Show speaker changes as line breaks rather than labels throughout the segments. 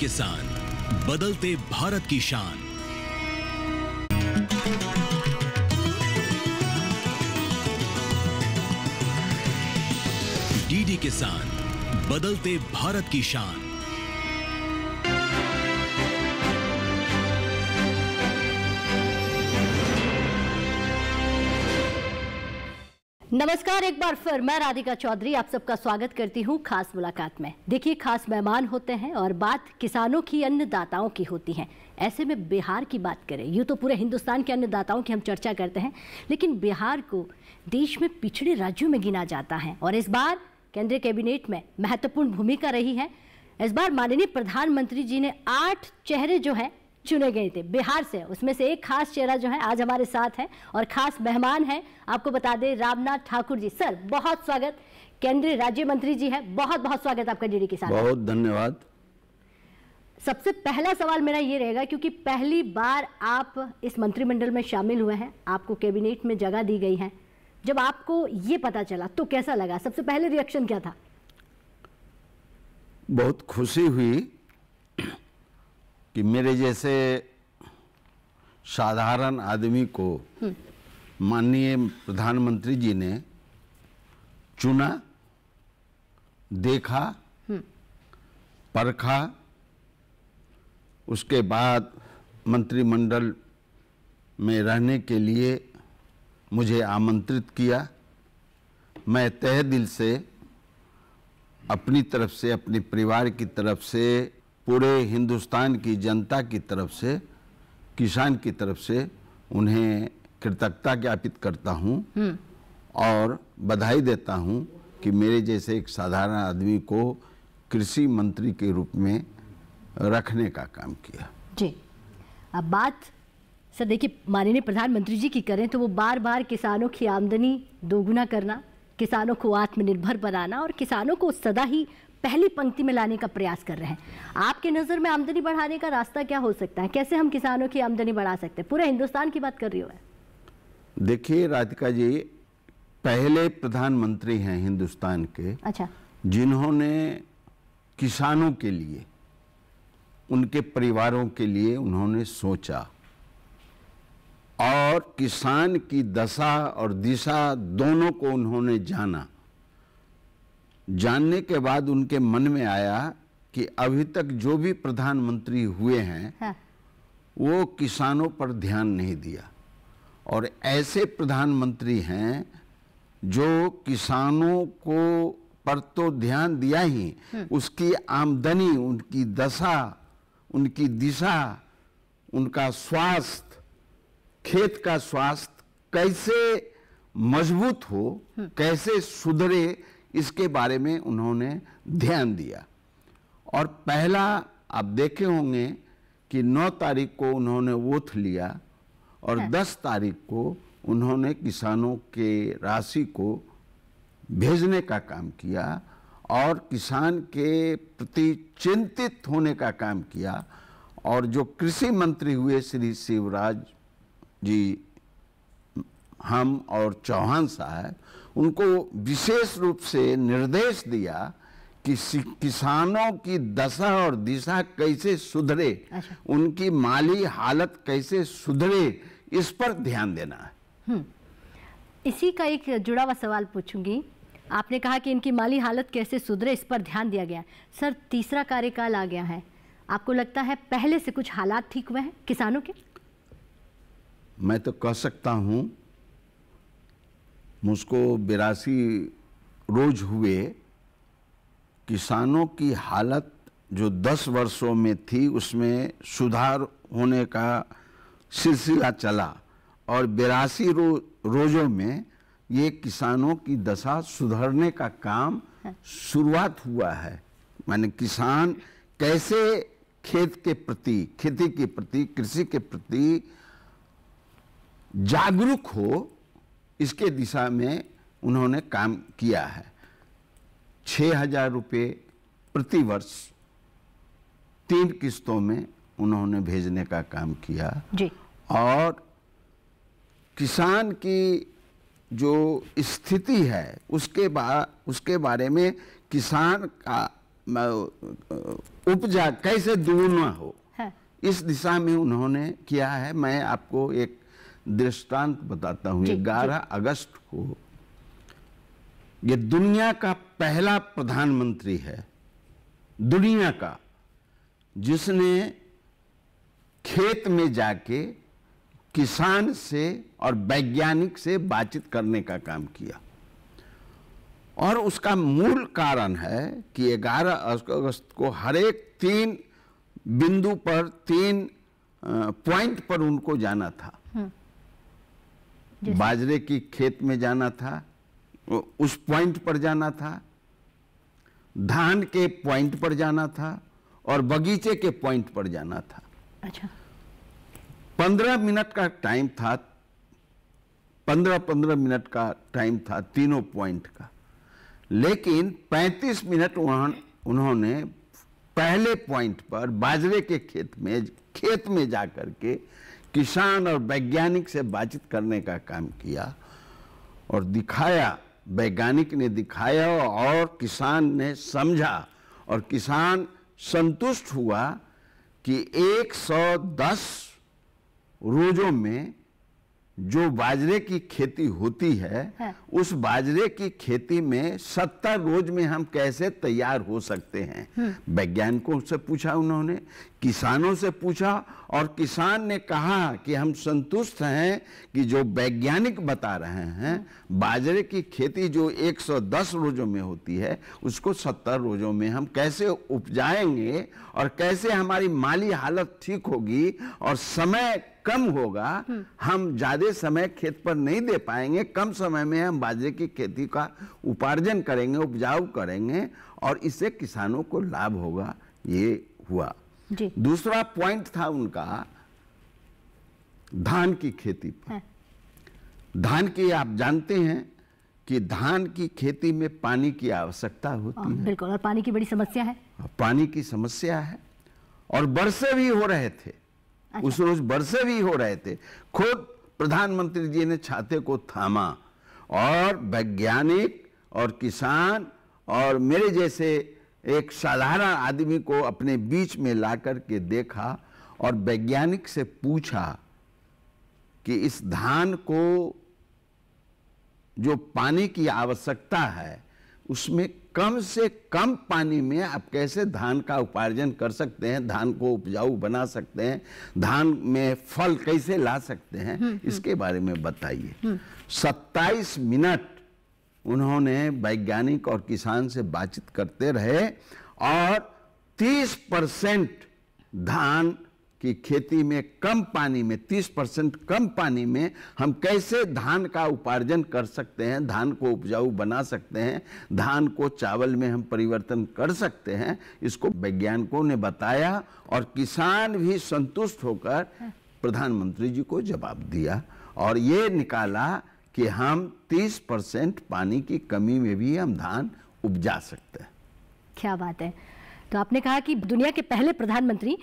किसान, बदलते भारत की शान। डीडी किसान, बदलते भारत की शान।
नमस्कार, एक बार फिर मैं राधिका चौधरी आप सबका स्वागत करती हूं खास मुलाकात में। देखिए, खास मेहमान होते हैं और बात किसानों की, अन्नदाताओं की होती है। ऐसे में बिहार की बात करें, यूँ तो पूरे हिंदुस्तान के अन्नदाताओं की हम चर्चा करते हैं, लेकिन बिहार को देश में पिछड़े राज्यों में गिना जाता है और इस बार केंद्रीय कैबिनेट में महत्वपूर्ण भूमिका रही है। इस बार माननीय प्रधानमंत्री जी ने 8 चेहरे जो है चुने गए थे बिहार से, उसमें से एक खास चेहरा जो है आज हमारे साथ है और खास मेहमान है। आपको बता दें, रामनाथ ठाकुर जी। सर, बहुत स्वागत। केंद्रीय राज्य मंत्री जी है, बहुत बहुत स्वागत आपका डीडी किसान।
बहुत धन्यवाद।
सबसे पहला सवाल मेरा ये रहेगा, क्योंकि पहली बार आप इस मंत्रिमंडल में शामिल हुए हैं, आपको कैबिनेट में जगह दी गई है। जब आपको ये पता चला तो कैसा लगा? सबसे पहले रिएक्शन क्या था?
बहुत खुशी हुई कि मेरे जैसे साधारण आदमी को माननीय प्रधानमंत्री जी ने चुना, देखा, परखा, उसके बाद मंत्रिमंडल में रहने के लिए मुझे आमंत्रित किया। मैं तहे दिल से अपनी तरफ से, अपने परिवार की तरफ से, पूरे हिंदुस्तान की जनता की तरफ से, किसान की तरफ से उन्हें कृतज्ञता ज्ञापित करता हूं और बधाई देता हूं कि मेरे जैसे एक साधारण आदमी को कृषि मंत्री के रूप में रखने का काम किया।
जी, अब बात सर देखिए, माननीय प्रधानमंत्री जी की करें तो वो बार बार किसानों की आमदनी दोगुना करना, किसानों को आत्मनिर्भर बनाना और किसानों को सदा ही पहली पंक्ति में लाने का प्रयास कर रहे हैं। आपके नज़र में आमदनी बढ़ाने का रास्ता क्या हो सकता है? कैसे हम किसानों की आमदनी बढ़ा सकते हैं? पूरे हिंदुस्तान की बात कर रही हूँ मैं।
देखिए राधिका जी, पहले प्रधानमंत्री हैं हिंदुस्तान के,
अच्छा,
जिन्होंने किसानों के लिए, उनके परिवारों के लिए उन्होंने सोचा और किसान की दशा और दिशा दोनों को उन्होंने जाना। जानने के बाद उनके मन में आया कि अभी तक जो भी प्रधानमंत्री हुए हैं,
हाँ,
वो किसानों पर ध्यान नहीं दिया और ऐसे प्रधानमंत्री हैं जो किसानों को पर तो ध्यान दिया ही, उसकी आमदनी, उनकी दशा, उनकी दिशा, उनका स्वास्थ्य, खेत का स्वास्थ्य कैसे मजबूत हो, कैसे सुधरे, इसके बारे में उन्होंने ध्यान दिया। और पहला आप देखे होंगे कि 9 तारीख को उन्होंने ओथ लिया और 10 तारीख को उन्होंने किसानों के राशि को भेजने का काम किया और किसान के प्रति चिंतित होने का काम किया। और जो कृषि मंत्री हुए श्री शिवराज जी, हम और चौहान साहब, उनको विशेष रूप से निर्देश दिया कि किसानों की दशा और दिशा कैसे सुधरे,
अच्छा,
उनकी माली हालत कैसे सुधरे, इस पर ध्यान देना है।
इसी का एक जुड़ा हुआ सवाल पूछूंगी। आपने कहा कि इनकी माली हालत कैसे सुधरे, इस पर ध्यान दिया गया। सर, तीसरा कार्यकाल आ गया है, आपको लगता है पहले से कुछ हालात ठीक हुए हैं किसानों के?
मैं तो कह सकता हूं, मुझको 82 रोज हुए, किसानों की हालत जो 10 वर्षों में थी उसमें सुधार होने का सिलसिला चला और 82 रोजों में ये किसानों की दशा सुधरने का काम शुरुआत हुआ है। माने किसान कैसे खेत के प्रति, खेती के प्रति, कृषि के प्रति जागरूक हो, इसके दिशा में उन्होंने काम किया है। 6,000 रुपये प्रति वर्ष 3 किस्तों में उन्होंने भेजने का काम किया
जी।
और किसान की जो स्थिति है उसके बारे में किसान का उपजा कैसे दुगुना हो,
हाँ।
इस दिशा में उन्होंने किया है। मैं आपको एक दृष्टांत बताता हूँ। 11 अगस्त को ये दुनिया का पहला प्रधानमंत्री है, दुनिया का, जिसने खेत में जाके किसान से और वैज्ञानिक से बातचीत करने का काम किया। और उसका मूल कारण है कि 11 अगस्त को हर एक 3 बिंदु पर 3 पॉइंट पर उनको जाना था। बाजरे की खेत में जाना था, उस पॉइंट पर जाना था, धान के पॉइंट पर जाना था और बगीचे के पॉइंट पर जाना था।
अच्छा।
15 मिनट का टाइम था, 15-15 मिनट का टाइम था तीनों पॉइंट का। लेकिन 35 मिनट उन्होंने पहले पॉइंट पर बाजरे के खेत में जाकर के किसान और वैज्ञानिक से बातचीत करने का काम किया और दिखाया, वैज्ञानिक ने दिखाया और किसान ने समझा और किसान संतुष्ट हुआ कि 110 रोजों में जो बाजरे की खेती होती है, उस बाजरे की खेती में 70 रोज में हम कैसे तैयार हो सकते हैं। वैज्ञानिकों से पूछा उन्होंने, किसानों से पूछा और किसान ने कहा कि हम संतुष्ट हैं कि जो वैज्ञानिक बता रहे हैं बाजरे की खेती जो 110 रोजों में होती है उसको 70 रोजों में हम कैसे उपजाएंगे और कैसे हमारी माली हालत ठीक होगी और समय कम होगा, हम ज्यादा समय खेत पर नहीं दे पाएंगे, कम समय में हम बाजरे की खेती का उपार्जन करेंगे, उपजाऊ करेंगे और इससे किसानों को लाभ होगा। ये हुआ
जी।
दूसरा पॉइंट था उनका धान की खेती पर। धान की आप जानते हैं कि धान की खेती में पानी की आवश्यकता होती है।
बिल्कुल, और पानी की बड़ी समस्या है।
पानी की समस्या है और वर्षे भी हो रहे थे। अच्छा। उस रोज वर्षे भी हो रहे थे। खुद प्रधानमंत्री जी ने छाते को थामा और वैज्ञानिक और किसान और मेरे जैसे एक साधारण आदमी को अपने बीच में लाकर के देखा और वैज्ञानिक से पूछा कि इस धान को जो पानी की आवश्यकता है उसमें कम से कम पानी में आप कैसे धान का उपार्जन कर सकते हैं, धान को उपजाऊ बना सकते हैं, धान में फल कैसे ला सकते हैं, इसके बारे में बताइए। 27 मिनट उन्होंने वैज्ञानिक और किसान से बातचीत करते रहे और 30% धान की खेती में कम पानी में, 30% कम पानी में हम कैसे धान का उपार्जन कर सकते हैं, धान को उपजाऊ बना सकते हैं, धान को चावल में हम परिवर्तन कर सकते हैं, इसको वैज्ञानिकों ने बताया और किसान भी संतुष्ट होकर प्रधानमंत्री जी को जवाब दिया और ये निकाला कि हम 30% पानी की कमी में भी हम धान उपजा सकते हैं।
क्या बात है। तो आपने कहा कि दुनिया के पहले प्रधानमंत्री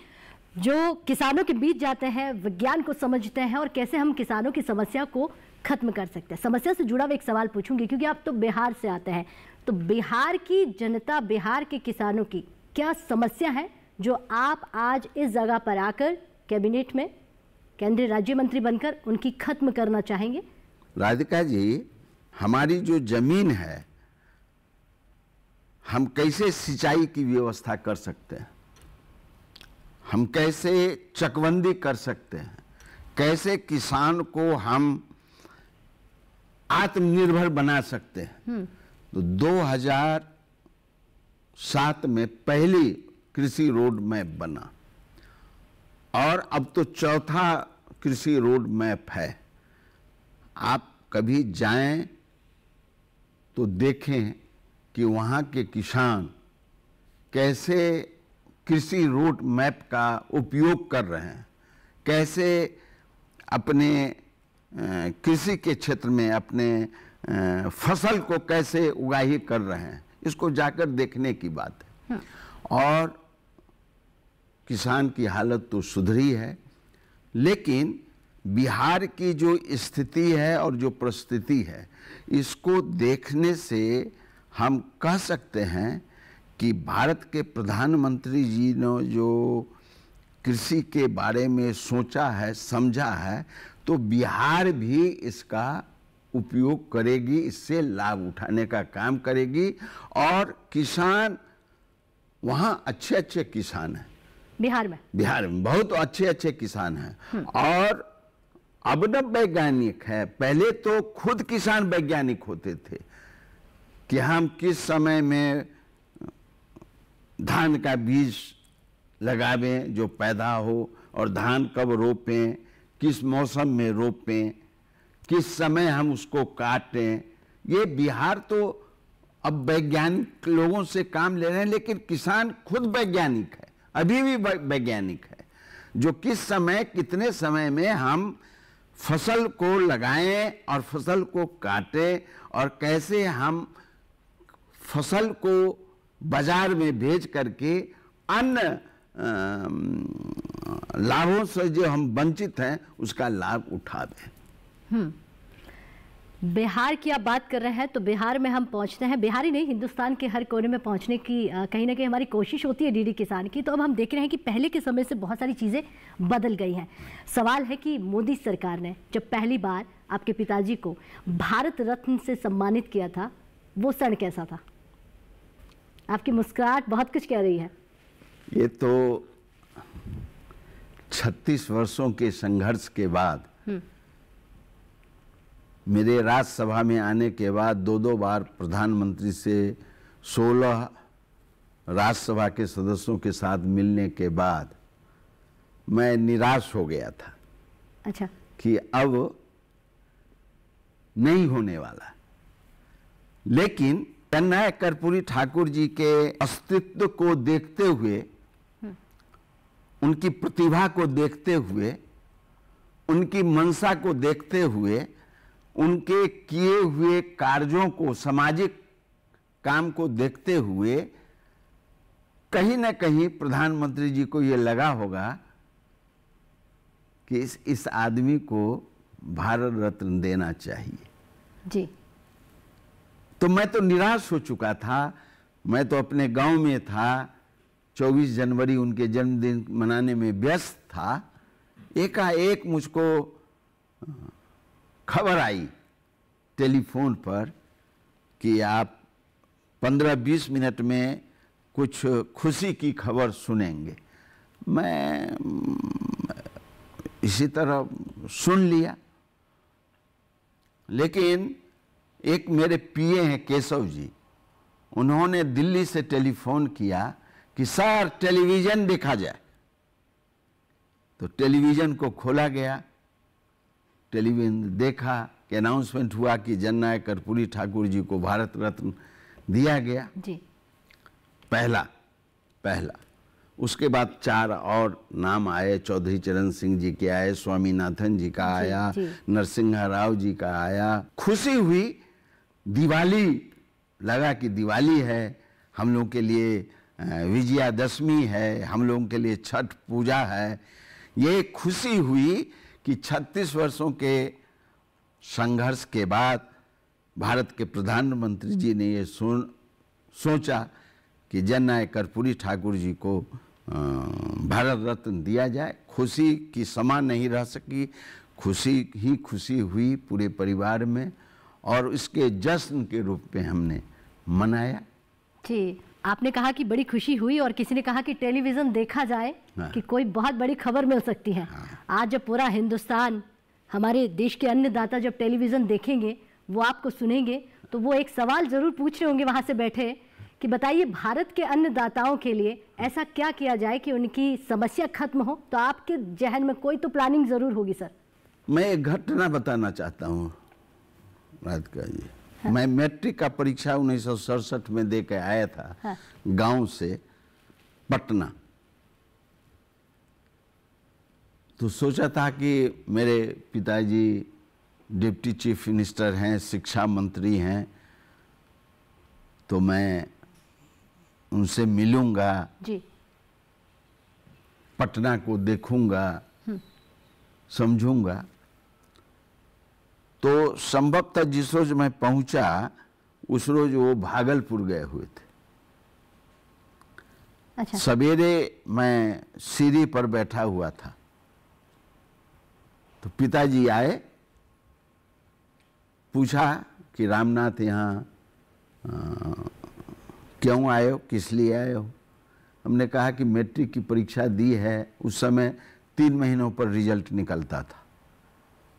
जो किसानों के बीच जाते हैं, विज्ञान को समझते हैं और कैसे हम किसानों की समस्या को खत्म कर सकते हैं। समस्या से जुड़ा हुआ एक सवाल पूछूंगी क्योंकि आप तो बिहार से आते हैं, तो बिहार की जनता, बिहार के किसानों की क्या समस्या है जो आप आज इस जगह पर आकर कैबिनेट में केंद्रीय राज्य मंत्री बनकर उनकी खत्म करना चाहेंगे?
राधिका जी, हमारी जो जमीन है हम कैसे सिंचाई की व्यवस्था कर सकते हैं, हम कैसे चकबंदी कर सकते हैं, कैसे किसान को हम आत्मनिर्भर बना सकते हैं। तो 2007 में पहली कृषि रोड मैप बना और अब तो चौथा कृषि रोड मैप है। आप कभी जाएं तो देखें कि वहाँ के किसान कैसे कृषि रोड मैप का उपयोग कर रहे हैं, कैसे अपने कृषि के क्षेत्र में अपने फसल को कैसे उगाही कर रहे हैं, इसको जाकर देखने की बात है। और किसान की हालत तो सुधरी है, लेकिन बिहार की जो स्थिति है और जो परिस्थिति है, इसको देखने से हम कह सकते हैं कि भारत के प्रधानमंत्री जी ने जो कृषि के बारे में सोचा है, समझा है, तो बिहार भी इसका उपयोग करेगी, इससे लाभ उठाने का काम करेगी। और किसान वहाँ अच्छे अच्छे किसान हैं, बिहार में बहुत अच्छे अच्छे किसान हैं। और अब न वैज्ञानिक है, पहले तो खुद किसान वैज्ञानिक होते थे कि हम किस समय में धान का बीज लगावें जो पैदा हो, और धान कब रोपें, किस मौसम में रोपें, किस समय हम उसको काटें। ये बिहार तो अब वैज्ञानिक लोगों से काम ले रहे हैं, लेकिन किसान खुद वैज्ञानिक है, अभी भी वैज्ञानिक है, जो किस समय कितने समय में हम फसल को लगाएं और फसल को काटें, और कैसे हम फसल को बाजार में भेज करके अन्य लाभों से जो हम वंचित हैं उसका लाभ उठावें।
बिहार की आप बात कर रहे हैं, तो बिहार में हम पहुंचते हैं, बिहार ही नहीं हिंदुस्तान के हर कोने में पहुंचने की कहीं ना कहीं हमारी कोशिश होती है डीडी किसान की। तो अब हम देख रहे हैं कि पहले के समय से बहुत सारी चीज़ें बदल गई हैं। सवाल है कि मोदी सरकार ने जब पहली बार आपके पिताजी को भारत रत्न से सम्मानित किया था, वो क्षण कैसा था? आपकी मुस्कुराहट बहुत कुछ कह रही है।
ये तो 36 वर्षों के संघर्ष के बाद, मेरे राज्यसभा में आने के बाद दो बार प्रधानमंत्री से 16 राज्यसभा के सदस्यों के साथ मिलने के बाद मैं निराश हो गया था।
अच्छा।
कि अब नहीं होने वाला। लेकिन जननायक कर्पूरी ठाकुर जी के अस्तित्व को देखते हुए, उनकी प्रतिभा को देखते हुए, उनकी मंशा को देखते हुए, उनके किए हुए कार्यों को, सामाजिक काम को देखते हुए कहीं न कहीं प्रधानमंत्री जी को ये लगा होगा कि इस आदमी को भारत रत्न देना चाहिए।
जी।
तो मैं तो निराश हो चुका था। मैं तो अपने गांव में था, 24 जनवरी उनके जन्मदिन मनाने में व्यस्त था। एकाएक मुझको खबर आई टेलीफोन पर कि आप 15-20 मिनट में कुछ खुशी की खबर सुनेंगे। मैं इसी तरह सुन लिया। लेकिन एक मेरे पीए हैं केशव जी, उन्होंने दिल्ली से टेलीफोन किया कि सर टेलीविज़न देखा जाए। तो टेलीविज़न को खोला गया, टेलीविज़न देखा कि अनाउंसमेंट हुआ कि जननायक कर्पूरी ठाकुर जी को भारत रत्न दिया गया।
जी।
पहला उसके बाद 4 और नाम आए। चौधरी चरण सिंह जी के आए, स्वामीनाथन जी का आया, नरसिंह राव जी का आया। खुशी हुई, दिवाली लगा कि दिवाली है, हम लोगों के लिए विजयादशमी है, हम लोगों के लिए छठ पूजा है। ये खुशी हुई कि 36 वर्षों के संघर्ष के बाद भारत के प्रधानमंत्री जी ने ये सोचा कि जननायक कर्पूरी ठाकुर जी को भारत रत्न दिया जाए। खुशी की समा नहीं रह सकी, खुशी ही खुशी हुई पूरे परिवार में, और इसके जश्न के रूप में हमने मनाया।
जी, आपने कहा कि बड़ी खुशी हुई, और किसी ने कहा कि टेलीविज़न देखा जाए। हाँ। कि कोई बहुत बड़ी खबर मिल सकती है। हाँ। आज जब पूरा हिंदुस्तान, हमारे देश के अन्नदाता जब टेलीविज़न देखेंगे, वो आपको सुनेंगे, तो वो एक सवाल ज़रूर पूछ रहे होंगे वहाँ से बैठे कि बताइए भारत के अन्नदाताओं के लिए ऐसा क्या किया जाए कि उनकी समस्या खत्म हो। तो आपके जहन में कोई तो प्लानिंग ज़रूर होगी सर।
मैं एक घटना बताना चाहता हूँ राधिका जी। हाँ। मैं मैट्रिक का परीक्षा 1967 में दे के आया था। हाँ। गांव से पटना। तो सोचा था कि मेरे पिताजी डिप्टी चीफ मिनिस्टर हैं, शिक्षा मंत्री हैं, तो मैं उनसे मिलूंगा जी, पटना को देखूंगा, समझूंगा। तो संभवतः जिस रोज मैं पहुंचा उस रोज वो भागलपुर गए हुए थे।
अच्छा।
सवेरे मैं सीढ़ी पर बैठा हुआ था तो पिताजी आए, पूछा कि रामनाथ यहाँ क्यों आए हो, किस लिए आए हो। हमने कहा कि मैट्रिक की परीक्षा दी है, उस समय 3 महीनों पर रिजल्ट निकलता था,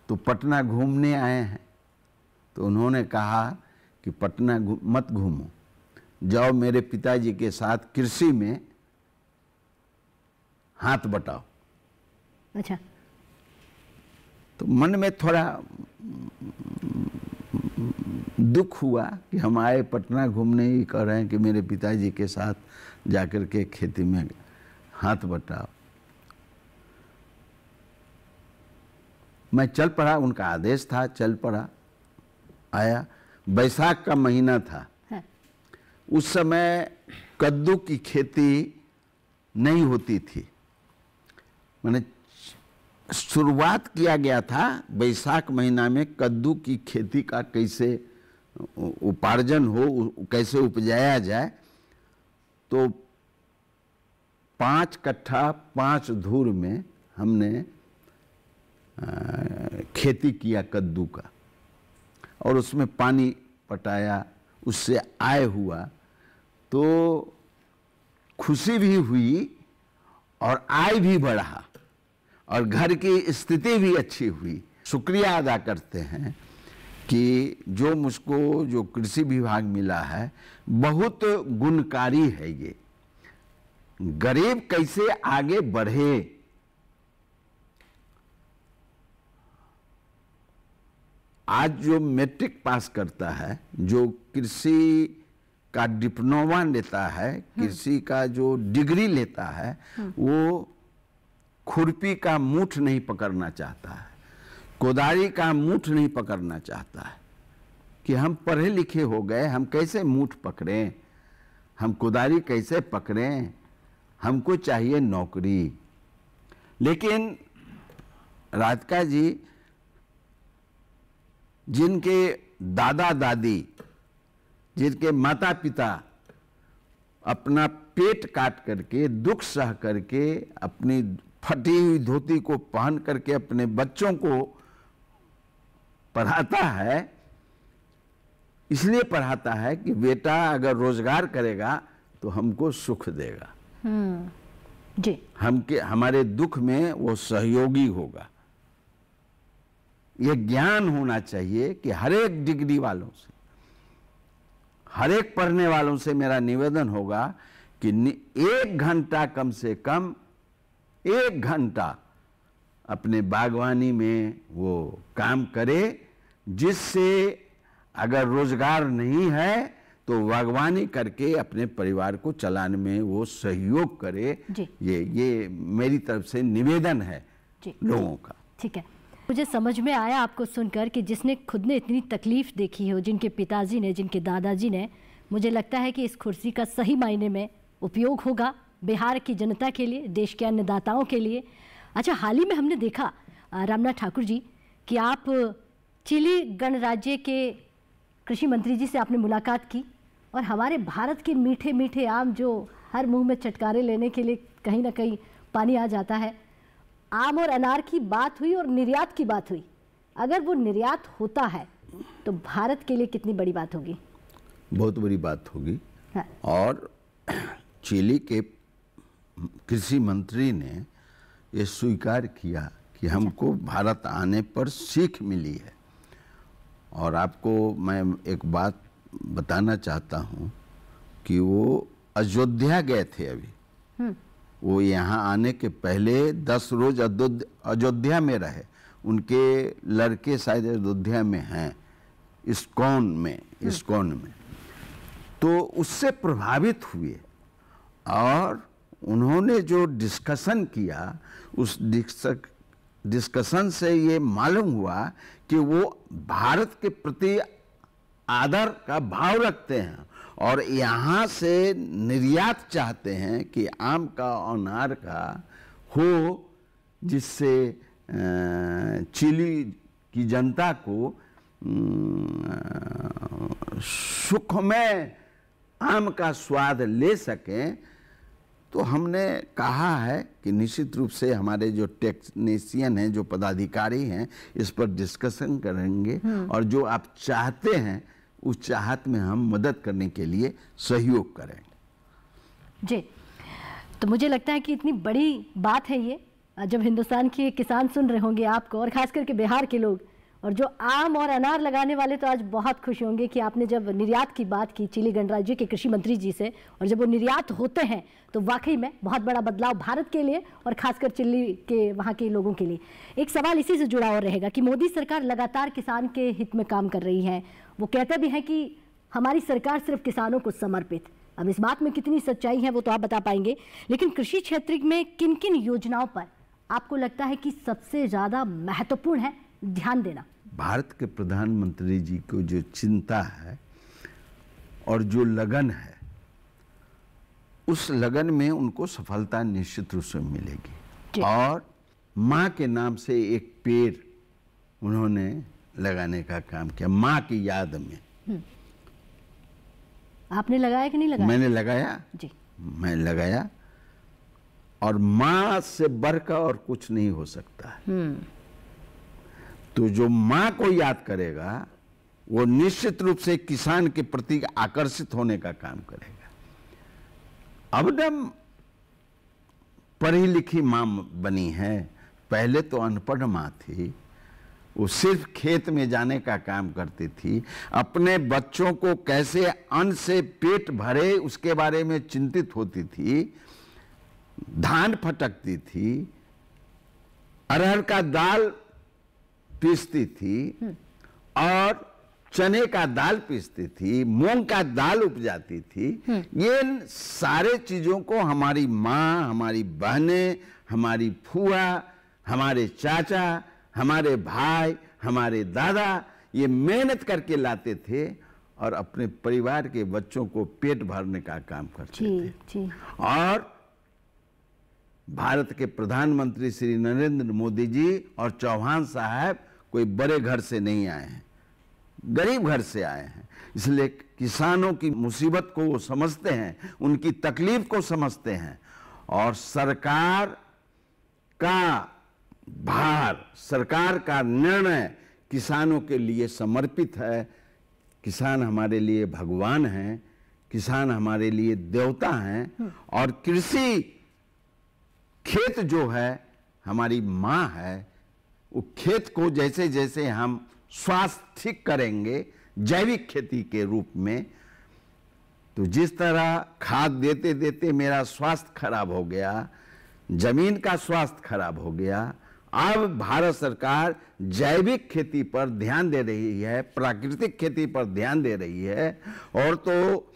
तो पटना घूमने आए हैं। तो उन्होंने कहा कि पटना मत घूमो, जाओ मेरे पिताजी के साथ कृषि में हाथ बटाओ।
अच्छा।
तो मन में थोड़ा दुख हुआ कि हम आए पटना घूमने, ही कह रहे हैं कि मेरे पिताजी के साथ जाकर के खेती में हाथ बटाओ। मैं चल पड़ा, उनका आदेश था, चल पड़ा, आया। बैसाख का महीना था।
हाँ।
उस समय कद्दू की खेती नहीं होती थी, मैंने शुरुआत किया गया था बैसाख महीना में कद्दू की खेती का कैसे उपार्जन हो, कैसे उपजाया जाए। तो 5 कट्ठा 5 धूर में हमने खेती किया कद्दू का, और उसमें पानी पटाया, उससे आय हुआ, तो खुशी भी हुई और आय भी बढ़ा और घर की स्थिति भी अच्छी हुई। शुक्रिया अदा करते हैं कि जो मुझको जो कृषि विभाग मिला है बहुत गुणकारी है। ये गरीब कैसे आगे बढ़े, आज जो मैट्रिक पास करता है, जो कृषि का डिप्लोमा लेता है, कृषि का जो डिग्री लेता है, वो खुरपी का मूठ नहीं पकड़ना चाहता है, कोदारी का मूठ नहीं पकड़ना चाहता है कि हम पढ़े लिखे हो गए, हम कैसे मूठ पकड़ें, हम कोदारी कैसे पकड़ें, हमको चाहिए नौकरी। लेकिन राधिका जी, जिनके दादा दादी, जिनके माता पिता अपना पेट काट करके, दुख सह करके, अपनी फटी हुई धोती को पहन करके अपने बच्चों को पढ़ाता है, इसलिए पढ़ाता है कि बेटा अगर रोजगार करेगा तो हमको सुख देगा,
जी,
हमारे दुख में वो सहयोगी होगा। ये ज्ञान होना चाहिए कि हर एक डिग्री वालों से, हर एक पढ़ने वालों से मेरा निवेदन होगा कि 1 घंटा, कम से कम 1 घंटा अपने बागवानी में वो काम करे, जिससे अगर रोजगार नहीं है तो बागवानी करके अपने परिवार को चलाने में वो सहयोग करे। ये मेरी तरफ से निवेदन है लोगों का।
ठीक है, मुझे समझ में आया आपको सुनकर कि जिसने खुद ने इतनी तकलीफ देखी हो, जिनके पिताजी ने, जिनके दादाजी ने, मुझे लगता है कि इस कुर्सी का सही मायने में उपयोग होगा बिहार की जनता के लिए, देश के अन्नदाताओं के लिए। अच्छा, हाल ही में हमने देखा रामनाथ ठाकुर जी कि आप चिली गणराज्य के कृषि मंत्री जी से आपने मुलाकात की, और हमारे भारत के मीठे मीठे आम जो हर मुंह में चटकारे लेने के लिए कहीं ना कहीं पानी आ जाता है, आम और अनार की बात हुई और निर्यात की बात हुई। अगर वो निर्यात होता है तो भारत के लिए कितनी बड़ी बात होगी?
बहुत बड़ी बात होगी।
हाँ।
और चिली के कृषि मंत्री ने ये स्वीकार किया कि हमको भारत आने पर सीख मिली है। और आपको मैं एक बात बताना चाहता हूँ कि वो अयोध्या गए थे अभी। वो यहाँ आने के पहले 10 रोज अयोध्या में रहे। उनके लड़के शायद अयोध्या में हैं, इस्कॉन में। तो उससे प्रभावित हुए और उन्होंने जो डिस्कशन किया, उस डिस्कशन से ये मालूम हुआ कि वो भारत के प्रति आदर का भाव रखते हैं और यहाँ से निर्यात चाहते हैं कि आम का, अनार का हो, जिससे चिली की जनता को सुखमय आम का स्वाद ले सकें। तो हमने कहा है कि निश्चित रूप से हमारे जो टेक्नीशियन हैं, जो पदाधिकारी हैं, इस पर डिस्कशन करेंगे और जो आप चाहते हैं उस चाहत में हम मदद करने के लिए सहयोग करेंगे।
जी, तो मुझे लगता है कि इतनी बड़ी बात है ये, जब हिंदुस्तान के किसान सुन रहे होंगे आपको, और खास करके बिहार के लोग, और जो आम और अनार लगाने वाले तो आज बहुत खुश होंगे कि आपने जब निर्यात की बात की चिली गणराज्य के कृषि मंत्री जी से, और जब वो निर्यात होते हैं तो वाकई में बहुत बड़ा बदलाव भारत के लिए और खासकर चिली के वहाँ के लोगों के लिए। एक सवाल इसी से जुड़ा और रहेगा कि मोदी सरकार लगातार किसान के हित में काम कर रही है। वो कहते भी हैं कि हमारी सरकार सिर्फ किसानों को समर्पित। अब इस बात में कितनी सच्चाई है वो तो आप बता पाएंगे, लेकिन कृषि क्षेत्र में किन किन योजनाओं पर आपको लगता है कि सबसे ज़्यादा महत्वपूर्ण है ध्यान देना?
भारत के प्रधानमंत्री जी को जो चिंता है और जो लगन है, उस लगन में उनको सफलता निश्चित रूप से मिलेगी। और माँ के नाम से एक पेड़ उन्होंने लगाने का काम किया, माँ की याद में।
आपने लगाया कि नहीं लगाया?
मैंने लगाया
जी,
मैं लगाया। और माँ से बढ़कर और कुछ नहीं हो सकता है। तो जो माँ को याद करेगा वो निश्चित रूप से किसान के प्रति आकर्षित होने का काम करेगा। अब न पढ़ी लिखी माँ बनी है, पहले तो अनपढ़ माँ थी। वो सिर्फ खेत में जाने का काम करती थी, अपने बच्चों को कैसे अन्न से पेट भरे उसके बारे में चिंतित होती थी। धान फटकती थी, अरहर का दाल पीसती थी और चने का दाल पीसती थी, मूंग का दाल उपजाती थी। ये सारे चीजों को हमारी माँ, हमारी बहनें, हमारी फूआ, हमारे चाचा, हमारे भाई, हमारे दादा ये मेहनत करके लाते थे और अपने परिवार के बच्चों को पेट भरने का काम करते थे। और भारत के प्रधानमंत्री श्री नरेंद्र मोदी जी और चौहान साहब कोई बड़े घर से नहीं आए हैं, गरीब घर से आए हैं। इसलिए किसानों की मुसीबत को वो समझते हैं, उनकी तकलीफ को समझते हैं। और सरकार का भार, सरकार का निर्णय किसानों के लिए समर्पित है। किसान हमारे लिए भगवान हैं, किसान हमारे लिए देवता हैं। और कृषि खेत जो है हमारी माँ है। वो खेत को जैसे जैसे हम स्वास्थ्य ठीक करेंगे जैविक खेती के रूप में, तो जिस तरह खाद देते देते मेरा स्वास्थ्य खराब हो गया, जमीन का स्वास्थ्य खराब हो गया, अब भारत सरकार जैविक खेती पर ध्यान दे रही है, प्राकृतिक खेती पर ध्यान दे रही है। और तो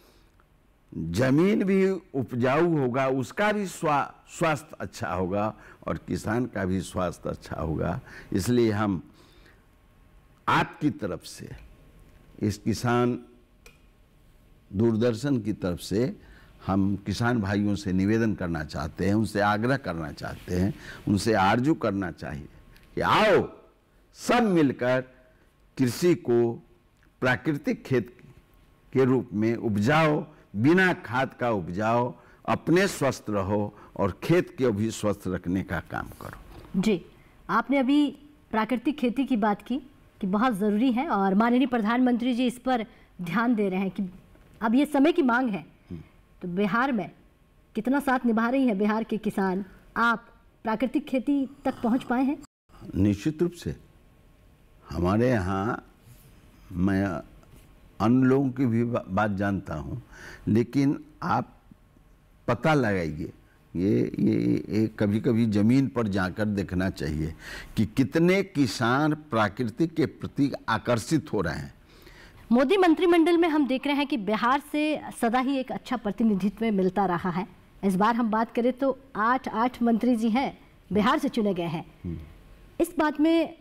जमीन भी उपजाऊ होगा, उसका भी स्वास्थ्य अच्छा होगा और किसान का भी स्वास्थ्य अच्छा होगा। इसलिए हम आपकी तरफ से, इस किसान दूरदर्शन की तरफ से हम किसान भाइयों से निवेदन करना चाहते हैं, उनसे आग्रह करना चाहते हैं, उनसे आरजू करना चाहिए कि आओ सब मिलकर कृषि को प्राकृतिक खेत के रूप में उपजाओ, बिना खाद का उपजाओ, अपने स्वस्थ रहो और खेत को भी स्वस्थ रखने का काम करो।
जी, आपने अभी प्राकृतिक खेती की बात की कि बहुत ज़रूरी है और माननीय प्रधानमंत्री जी इस पर ध्यान दे रहे हैं कि अब ये समय की मांग है। तो बिहार में कितना साथ निभा रही है बिहार के किसान? आप प्राकृतिक खेती तक पहुंच पाए हैं?
निश्चित रूप से हमारे यहाँ, मैं अन्य लोगों की भी बात जानता हूँ, लेकिन आप पता लगाइए, ये कभी कभी जमीन पर जाकर देखना चाहिए कि कितने किसान प्राकृतिक के प्रति आकर्षित हो रहे हैं।
मोदी मंत्रिमंडल में हम देख रहे हैं कि बिहार से सदा ही एक अच्छा प्रतिनिधित्व मिलता रहा है। इस बार हम बात करें तो 8 मंत्री जी हैं बिहार से चुने गए हैं। इस बात में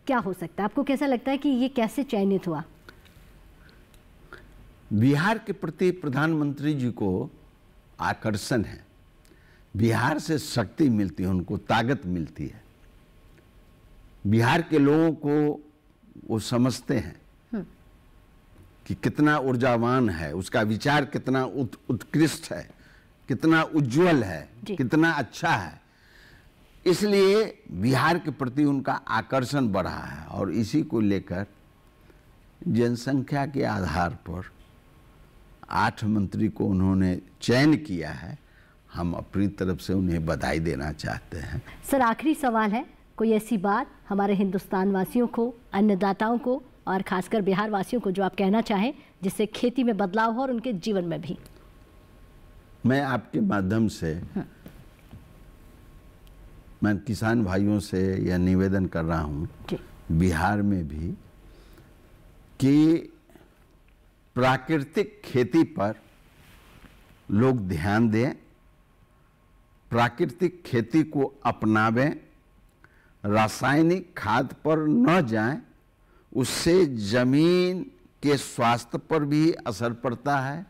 क्या हो सकता है? आपको कैसा लगता है कि ये कैसे चयनित हुआ?
बिहार के प्रति प्रधानमंत्री जी को आकर्षण है, बिहार से शक्ति मिलती है, उनको ताकत मिलती है। बिहार के लोगों को वो समझते हैं कि कितना ऊर्जावान है, उसका विचार कितना उत्कृष्ट है, कितना उज्जवल है, कितना अच्छा है, इसलिए बिहार के प्रति उनका आकर्षण बढ़ा है। और इसी को लेकर जनसंख्या के आधार पर 8 मंत्री को उन्होंने चयन किया है। हम अपनी तरफ से उन्हें बधाई देना चाहते हैं।
सर, आखिरी सवाल है, कोई ऐसी बात हमारे हिंदुस्तान वासियों को, अन्नदाताओं को और खासकर बिहार वासियों को जो आप कहना चाहें, जिससे खेती में बदलाव हो और उनके जीवन में भी?
मैं आपके माध्यम से मैं किसान भाइयों से यह निवेदन कर रहा हूं बिहार में भी कि प्राकृतिक खेती पर लोग ध्यान दें, प्राकृतिक खेती को अपनावें, रासायनिक खाद पर न जाएं। उससे जमीन के स्वास्थ्य पर भी असर पड़ता है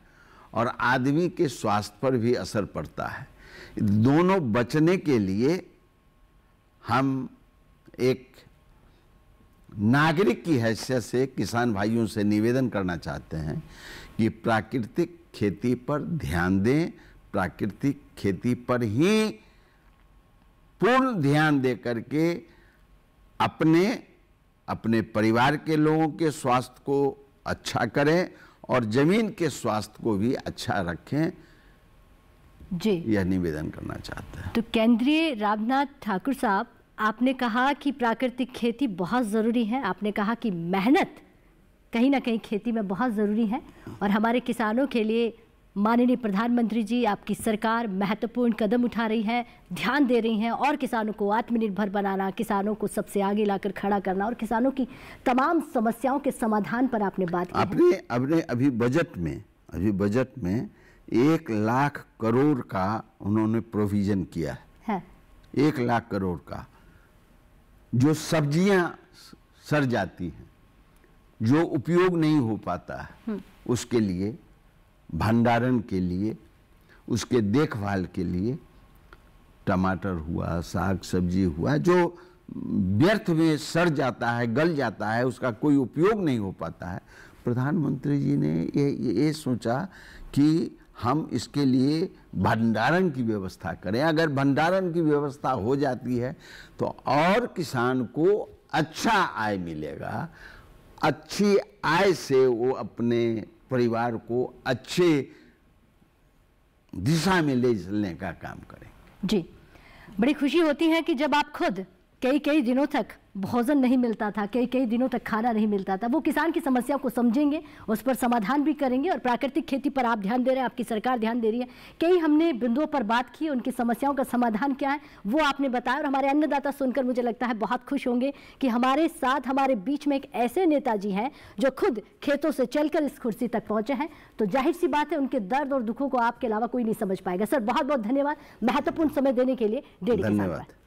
और आदमी के स्वास्थ्य पर भी असर पड़ता है। दोनों बचने के लिए हम एक नागरिक की हैसियत से किसान भाइयों से निवेदन करना चाहते हैं कि प्राकृतिक खेती पर ध्यान दें, प्राकृतिक खेती पर ही पूर्ण ध्यान दे करके अपने परिवार के लोगों के स्वास्थ्य को अच्छा करें और जमीन के स्वास्थ्य को भी अच्छा रखें
जी,
यह निवेदन करना चाहते हैं।
तो केंद्रीय रामनाथ ठाकुर साहब, आपने कहा कि प्राकृतिक खेती बहुत ज़रूरी है, आपने कहा कि मेहनत कहीं ना कहीं खेती में बहुत ज़रूरी है और हमारे किसानों के लिए माननीय प्रधानमंत्री जी, आपकी सरकार महत्वपूर्ण कदम उठा रही है, ध्यान दे रही हैं और किसानों को आत्मनिर्भर बनाना, किसानों को सबसे आगे लाकर खड़ा करना और किसानों की तमाम समस्याओं के समाधान पर आपने बात की।
आपने अभी बजट में 1 लाख करोड़ का उन्होंने प्रोविजन किया है। 1 लाख करोड़ का, जो सब्जियां सड़ जाती हैं, जो उपयोग नहीं हो पाता है, उसके लिए, भंडारण के लिए, उसके देखभाल के लिए, टमाटर हुआ, साग सब्जी हुआ, जो व्यर्थ में सड़ जाता है, गल जाता है, उसका कोई उपयोग नहीं हो पाता है। प्रधानमंत्री जी ने ये सोचा कि हम इसके लिए भंडारण की व्यवस्था करें। अगर भंडारण की व्यवस्था हो जाती है तो और किसान को अच्छा आय मिलेगा, अच्छी आय से वो अपने परिवार को अच्छे दिशा में ले चलने का काम करें।
जी, बड़ी खुशी होती है कि जब आप खुद कई दिनों तक भोजन नहीं मिलता था, कई दिनों तक खाना नहीं मिलता था, वो किसान की समस्या को समझेंगे, उस पर समाधान भी करेंगे। और प्राकृतिक खेती पर आप ध्यान दे रहे हैं, आपकी सरकार ध्यान दे रही है। कई हमने बिंदुओं पर बात की, उनकी समस्याओं का समाधान क्या है वो आपने बताया और हमारे अन्नदाता सुनकर मुझे लगता है बहुत खुश होंगे कि हमारे साथ, हमारे बीच में एक ऐसे नेताजी हैं जो खुद खेतों से चलकर इस कुर्सी तक पहुंचे हैं। तो जाहिर सी बात है उनके दर्द और दुखों को आपके अलावा कोई नहीं समझ पाएगा। सर, बहुत बहुत धन्यवाद महत्वपूर्ण समय देने के लिए। डेली किसान पर।